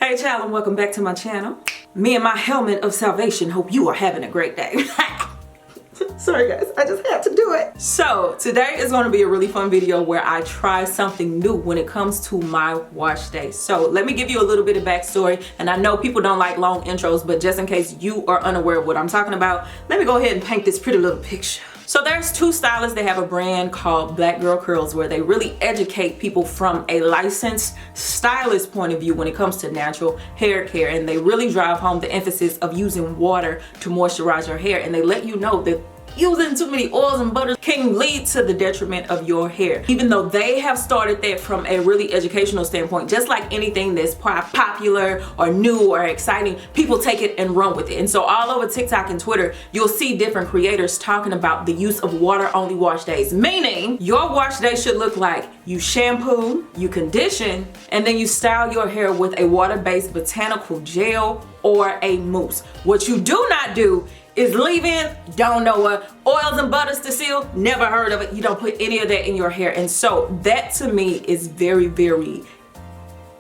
Hey child, and welcome back to my channel. Me and my helmet of salvation hope you are having a great day. Sorry guys, I just had to do it. So today is going to be a really fun video where I try something new when it comes to my wash day. So let me give you a little bit of backstory, and I know people don't like long intros, but just in case you are unaware of what I'm talking about, let me go ahead and paint this pretty little picture. So there's two stylists. They have a brand called Black Girl Curls where they really educate people from a licensed stylist point of view when it comes to natural hair care, and they really drive home the emphasis of using water to moisturize your hair, and they let you know that using too many oils and butters can lead to the detriment of your hair. Even though they have started that from a really educational standpoint, just like anything that's popular or new or exciting, people take it and run with it. And so all over TikTok and Twitter, you'll see different creators talking about the use of water only wash days, meaning your wash day should look like you shampoo, you condition, and then you style your hair with a water-based botanical gel or a mousse. What you do not do is leave in, don't know what, oils and butters to seal, never heard of it. You don't put any of that in your hair. And so that to me is very, it's a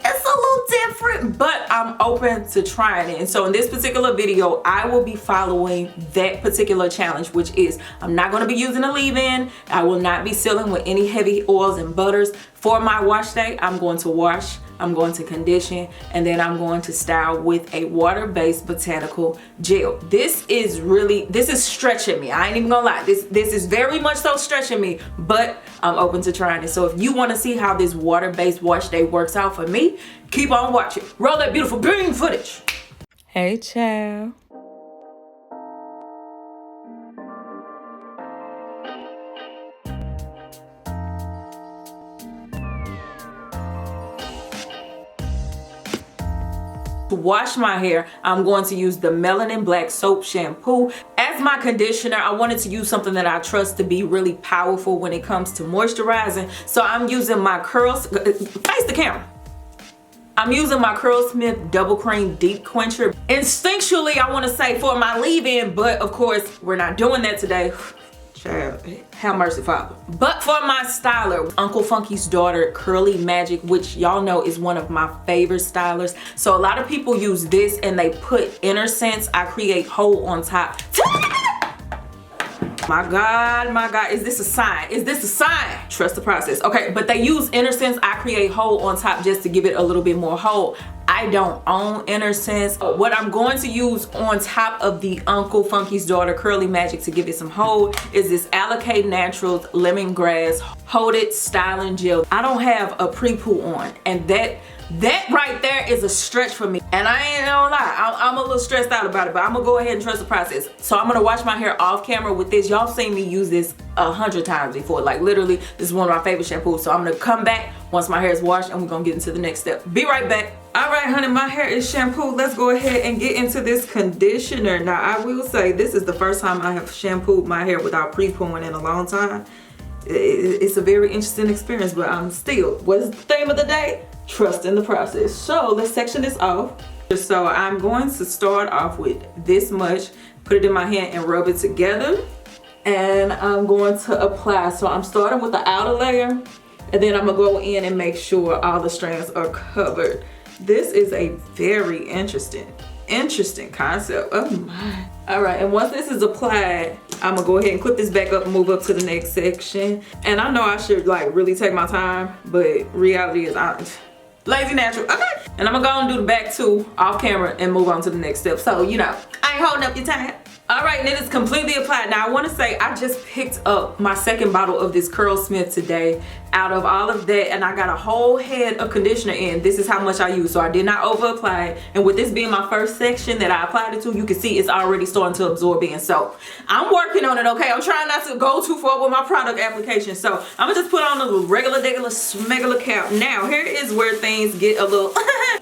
little different, but I'm open to trying it. And so in this particular video, I will be following that particular challenge, which is I'm not going to be using a leave-in. I will not be sealing with any heavy oils and butters. For my wash day, I'm going to wash, I'm going to condition, and then I'm going to style with a water-based botanical gel. This is stretching me. I ain't even gonna lie. This is very much so stretching me, but I'm open to trying it. So if you want to see how this water-based wash day works out for me, keep on watching. Roll that beautiful beam footage. Hey, child. To wash my hair, I'm going to use the Melanin Black Soap Shampoo. As my conditioner, I wanted to use something that I trust to be really powerful when it comes to moisturizing. So I'm using my face the camera. I'm using my Curlsmith Double Cream Deep Quencher. Instinctually, I want to say for my leave-in, but of course, we're not doing that today. Child, have mercy, Father. But for my styler, Uncle Funky's daughter, Curly Magic, which y'all know is one of my favorite stylers. So a lot of people use this and they put Inner Sense I Create Whole on top. My God, is this a sign? Is this a sign? Trust the process. Okay, but they use Inner Sense I Create Whole on top just to give it a little bit more hold. I don't own Inner Sense. What I'm going to use on top of the Uncle Funky's daughter Curly Magic to give it some hold is this Alikay Naturals Lemongrass Hold It Styling Gel. I don't have a pre-poo on, and that right there is a stretch for me. And I ain't gonna lie, I'm a little stressed out about it, but I'm gonna go ahead and trust the process. So I'm gonna wash my hair off camera with this. Y'all seen me use this 100 times before. Like literally, this is one of my favorite shampoos. So I'm gonna come back once my hair is washed and we're gonna get into the next step. Be right back. All right, honey, my hair is shampooed. Let's go ahead and get into this conditioner. Now, I will say this is the first time I have shampooed my hair without pre-pooing in a long time. It's a very interesting experience, but I'm still, what's the theme of the day? Trusting the process. So let's section this off. So I'm going to start off with this much, put it in my hand and rub it together. And I'm going to apply. So I'm starting with the outer layer, and then I'm gonna go in and make sure all the strands are covered. This is a very interesting concept. Oh my. All right, and once this is applied, I'm gonna go ahead and clip this back up and move up to the next section. And I know I should like really take my time, but reality is I'm lazy natural. Okay. And I'm gonna go and do the back too off camera and move on to the next step. So, you know, I ain't holding up your time. All right, and it is completely applied. Now I want to say I just picked up my second bottle of this Curlsmith today out of all of that, and I got a whole head of conditioner in. This is how much I use, so I did not over apply. And with this being my first section that I applied it to, you can see it's already starting to absorb in. So I'm working on it, okay? I'm trying not to go too far with my product application. So I'm gonna just put on a regular smegular cap. Now here is where things get a little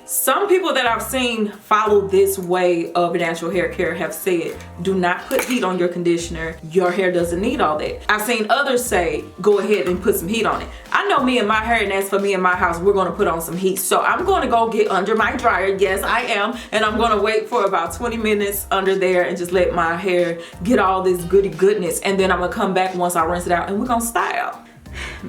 some people that I've seen follow this way of natural hair care have said, do not put heat on your conditioner. Your hair doesn't need all that. I've seen others say, go ahead and put some heat on it. I know me and my hair, and as for me and my house, we're gonna put on some heat. So I'm gonna go get under my dryer. Yes, I am. And I'm gonna wait for about 20 minutes under there and just let my hair get all this goody goodness. And then I'm gonna come back once I rinse it out and we're gonna style.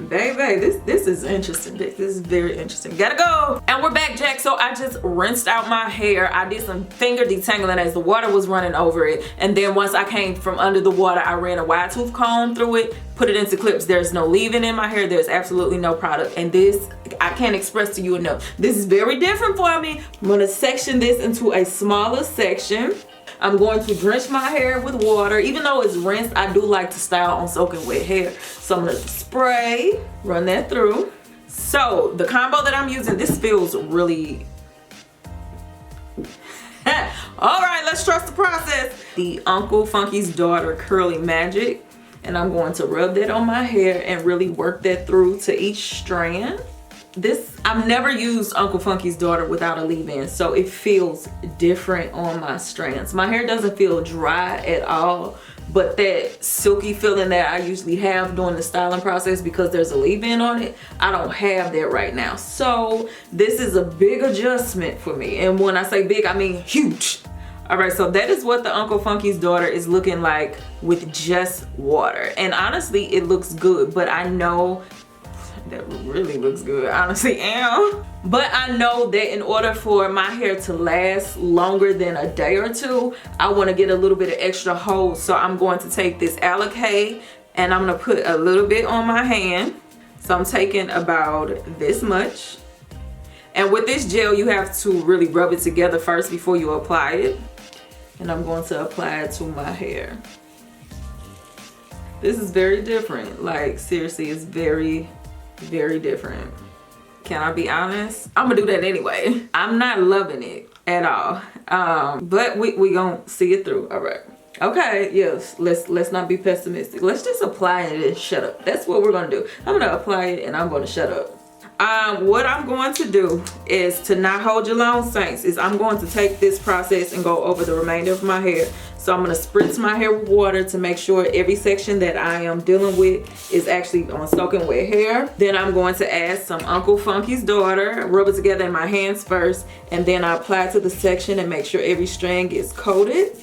baby, this is interesting. This is very interesting. Gotta go. And we're back, Jack. So I just rinsed out my hair. I did some finger detangling as the water was running over it. And then once I came from under the water, I ran a wide tooth comb through it, put it into clips. There's no leave-in in my hair. There's absolutely no product. And this, I can't express to you enough. This is very different for me. I'm gonna section this into a smaller section. I'm going to drench my hair with water. Even though it's rinsed, I do like to style on soaking wet hair. So I'm gonna spray, run that through. So the combo that I'm using, this feels really... All right, let's trust the process. The Uncle Funky's Daughter Curly Magic. And I'm going to rub that on my hair and really work that through to each strand. I've never used Uncle Funky's Daughter without a leave-in, so it feels different on my strands. My hair doesn't feel dry at all, but that silky feeling that I usually have during the styling process because there's a leave-in on it, I don't have that right now. So this is a big adjustment for me. And when I say big, I mean huge. All right, so that is what the Uncle Funky's Daughter is looking like with just water. And honestly, it looks good, but I know that really looks good, honestly. But I know that in order for my hair to last longer than a day or two, I want to get a little bit of extra hold. So I'm going to take this Alikay and I'm going to put a little bit on my hand. So I'm taking about this much. And with this gel, you have to really rub it together first before you apply it. And I'm going to apply it to my hair. This is very different. Like, seriously, it's very different. Can I be honest? I'm gonna do that anyway. I'm not loving it at all. But we gonna see it through. All right. Okay, yes, let's not be pessimistic. Let's just apply it and shut up. That's what we're gonna do. I'm gonna apply it and I'm gonna shut up. What I'm going to do is to not hold you long, saints, is I'm going to take this process and go over the remainder of my hair. So I'm going to spritz my hair with water to make sure every section that I am dealing with is actually on soaking wet hair. Then I'm going to add some Uncle Funky's Daughter, rub it together in my hands first, and then I apply it to the section and make sure every strand gets coated.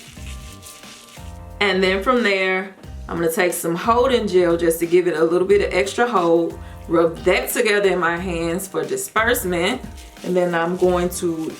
And then from there, I'm going to take some holding gel just to give it a little bit of extra hold. Rub that together in my hands for disbursement, and then I'm going to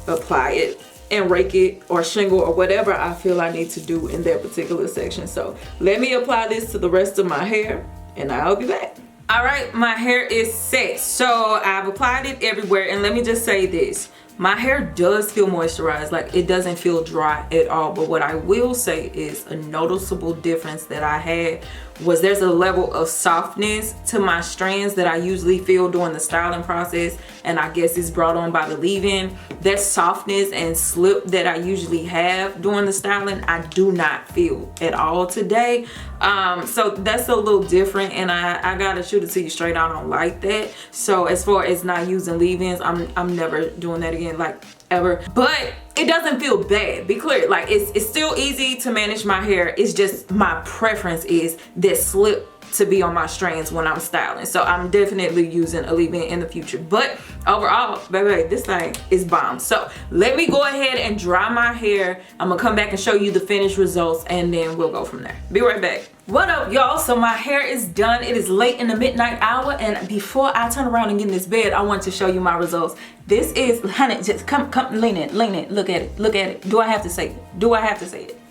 apply it and rake it or shingle or whatever I feel I need to do in that particular section. So let me apply this to the rest of my hair and I'll be back. All right, my hair is set. So I've applied it everywhere, and let me just say this. My hair does feel moisturized, like it doesn't feel dry at all. But what I will say is a noticeable difference that I had was there's a level of softness to my strands that I usually feel during the styling process, and I guess it's brought on by the leave-in. That softness and slip that I usually have during the styling, I do not feel at all today. So that's a little different, and I gotta shoot it to you straight. I don't like that. So as far as not using leave-ins, I'm never doing that again, like ever. But it doesn't feel bad, be clear. Like it's still easy to manage my hair. It's just my preference is that slip to be on my strands when I'm styling. So I'm definitely using a leave-in in the future. But overall, baby, this thing is bomb. So let me go ahead and dry my hair. I'm gonna come back and show you the finished results, and then we'll go from there. Be right back. What up, y'all? So my hair is done. It is late in the midnight hour, and before I turn around and get in this bed, I want to show you my results. This is, honey, just come lean in, look at it. Do I have to say it? Do I have to say it?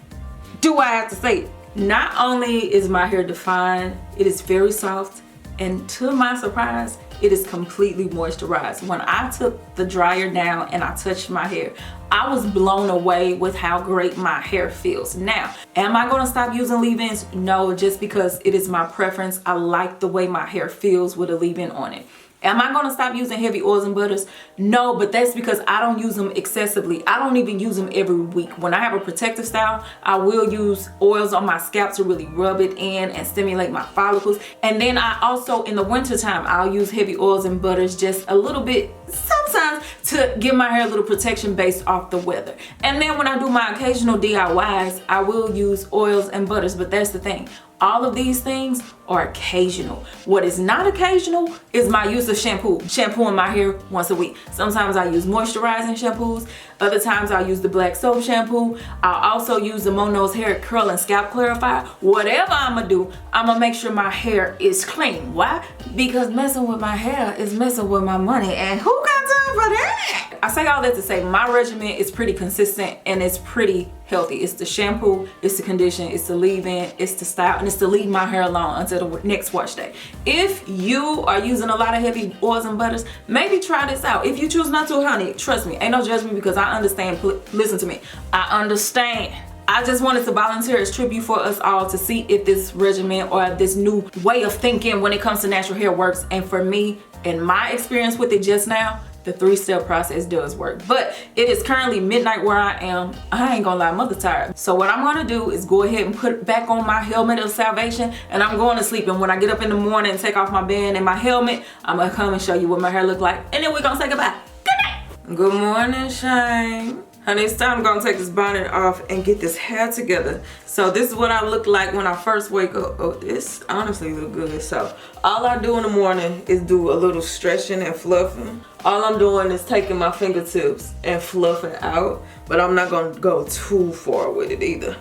Do I have to say it? Not only is my hair defined, it is very soft, and to my surprise, it is completely moisturized. When I took the dryer down and I touched my hair, I was blown away with how great my hair feels. Now, am I gonna stop using leave-ins? No, just because it is my preference. I like the way my hair feels with a leave-in on it. Am I gonna stop using heavy oils and butters? No, but that's because I don't use them excessively. I don't even use them every week. When I have a protective style, I will use oils on my scalp to really rub it in and stimulate my follicles. And then I also, in the wintertime, I'll use heavy oils and butters just a little bit, sometimes times to give my hair a little protection based off the weather. And then when I do my occasional DIYs, I will use oils and butters, but that's the thing. All of these things are occasional. What is not occasional is my use of shampoo. Shampooing my hair once a week. Sometimes I use moisturizing shampoos. Other times I'll use the black soap shampoo. I'll also use the Mono's hair curl and scalp clarifier. Whatever I'm gonna do, I'm gonna make sure my hair is clean. Why? Because messing with my hair is messing with my money, and who got time for that? I say all that to say my regimen is pretty consistent and it's pretty healthy. It's the shampoo, it's the condition, it's the leave-in, it's the style, and it's to leave my hair alone until the next wash day. If you are using a lot of heavy oils and butters, maybe try this out. If you choose not to, honey, trust me, ain't no judgment, because I understand. Listen to me, I understand. I just wanted to volunteer as tribute for us all to see if this regimen or this new way of thinking when it comes to natural hair works. And for me, in my experience with it just now, the 3-step process does work. But it is currently midnight where I am. I ain't gonna lie, mother tired. So what I'm gonna do is go ahead and put back on my helmet of salvation, and I'm going to sleep. And when I get up in the morning and take off my band and my helmet, I'm gonna come and show you what my hair look like, and then we're gonna say goodbye. Good night. Good morning, Shane. Honey, it's time to go and take this bonnet off and get this hair together. So this is what I look like when I first wake up. Oh, this honestly look good. So all I do in the morning is do a little stretching and fluffing. All I'm doing is taking my fingertips and fluffing out, but I'm not gonna go too far with it either.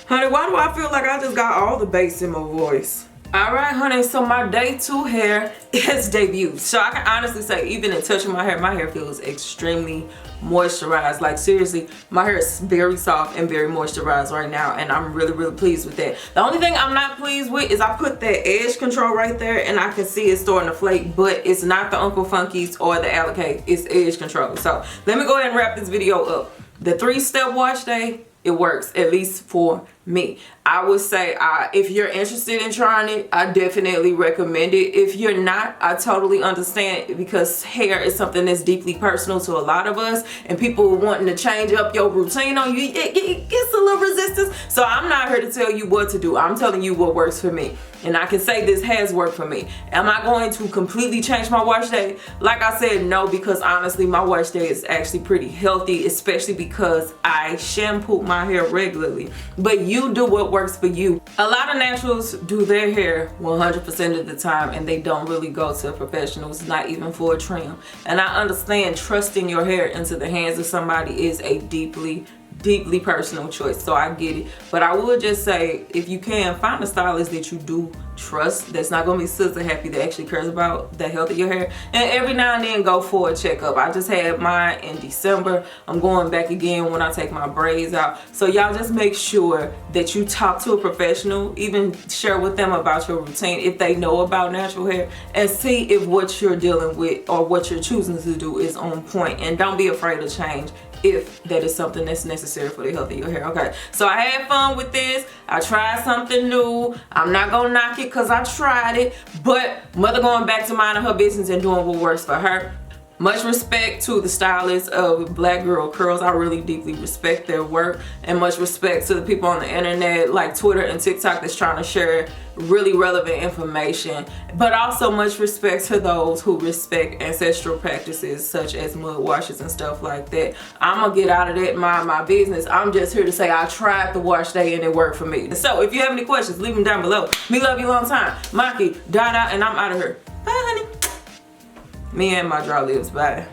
Honey, why do I feel like I just got all the bass in my voice? All right, honey, so my day 2 hair is debuted. So I can honestly say, even in touching my hair feels extremely moisturized. Like seriously, my hair is very soft and very moisturized right now, and I'm really, really pleased with that. The only thing I'm not pleased with is I put that edge control right there, and I can see it starting to flake, but it's not the Uncle Funky's or the Alikay, it's edge control. So let me go ahead and wrap this video up. The 3-step wash day, it works, at least for me. I would say if you're interested in trying it, I definitely recommend it. If you're not, I totally understand, because hair is something that's deeply personal to a lot of us, and people wanting to change up your routine on you, it gets a little resistance. So I'm not here to tell you what to do. I'm telling you what works for me, and I can say this has worked for me. Am I going to completely change my wash day? Like I said, no, because honestly my wash day is actually pretty healthy, especially because I shampoo my hair regularly. But you do what works for you. A lot of naturals do their hair 100% of the time, and they don't really go to professionals, not even for a trim. And I understand trusting your hair into the hands of somebody is a deeply personal choice, so I get it. But I would just say, if you can, find a stylist that you do trust, that's not gonna be sister happy, that actually cares about the health of your hair, and every now and then go for a checkup. I just had mine in December. I'm going back again when I take my braids out. So y'all just make sure that you talk to a professional, even share with them about your routine if they know about natural hair, and see if what you're dealing with or what you're choosing to do is on point. And don't be afraid to change if that is something that's necessary for the health of your hair. Okay, so I had fun with this. I tried something new. I'm not gonna knock it because I tried it, but mother going back to minding her business and doing what works for her. Much respect to the stylists of Black Girl Curls. I really deeply respect their work, and much respect to the people on the internet like Twitter and TikTok that's trying to share really relevant information. But also much respect to those who respect ancestral practices such as mud washes and stuff like that. I'm gonna get out of that, mind my business. I'm just here to say I tried the wash day and it worked for me. So if you have any questions, leave them down below. Me love you long time. Maki, Dada, and I'm out of here. Bye, honey. Me and my draw lips. Bye.